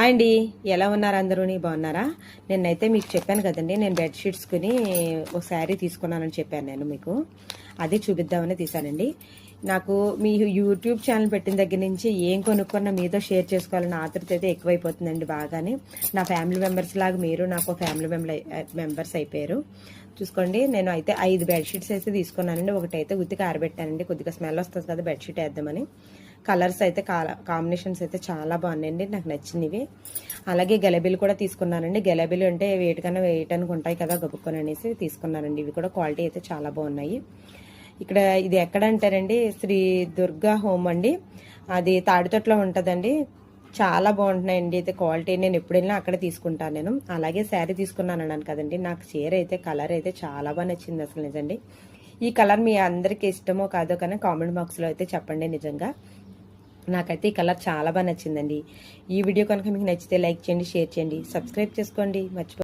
Hi అండి, ఎలా ఉన్నారు అందరూ? బాగున్నారా? నిన్నైతే మీకు చెప్పాను కదండి, నేను బెడ్షీట్స్ కొని ఒక శారీ తీసుకున్నానని చెప్పాను. నేను మీకు అది చూపిద్దామని తీసానండి. నాకు మీ యూట్యూబ్ ఛానల్ పెట్టిన దగ్గర నుంచి ఏం కొనుక్కున్నా మీతో షేర్ చేసుకోవాలని ఆతృత అయితే ఎక్కువైపోతుందండి. బాగానే నా ఫ్యామిలీ మెంబర్స్ లాగా మీరు నాకు ఫ్యామిలీ మెంబర్స్ అయిపోయారు. చూసుకోండి, నేను అయితే 5 బెడ్షీట్స్ అయితే తీసుకున్నానండి. ఒకటైతే ఉతికి ఆరబెట్టానండి, కొద్దిగా స్మెల్ వస్తుంది కదా బెడ్షీట్ వేద్దామని. కలర్స్ అయితే కాంబినేషన్స్ అయితే చాలా బాగున్నాయండి, నాకు నచ్చినవి. అలాగే గెలబీలు కూడా తీసుకున్నానండి. గెలబీలు అంటే వేటికన్నా వేయటానికి ఉంటాయి కదా, గబుక్కొని అనేసి తీసుకున్నానండి. ఇవి కూడా క్వాలిటీ అయితే చాలా బాగున్నాయి. ఇక్కడ ఇది ఎక్కడ అంటారండి, శ్రీ దుర్గా హోమ్ అండి. అది తాడితోటలో ఉంటుందండి. చాలా బాగుంటున్నాయండి అయితే క్వాలిటీ. నేను ఎప్పుడు వెళ్ళినా అక్కడ తీసుకుంటాను నేను. అలాగే శారీ తీసుకున్నాను అన్నాను కదండి, నాకు చీర అయితే కలర్ అయితే చాలా బాగా నచ్చింది అసలు నిజండి. ఈ కలర్ మీ అందరికీ ఇష్టమో కాదో కానీ కామెంట్ బాక్స్లో అయితే చెప్పండి. నిజంగా నాకైతే ఈ కలర్ చాలా బాగా నచ్చిందండి. ఈ వీడియో కనుక మీకు నచ్చితే లైక్ చేయండి, షేర్ చేయండి, సబ్స్క్రైబ్ చేసుకోండి, మర్చిపో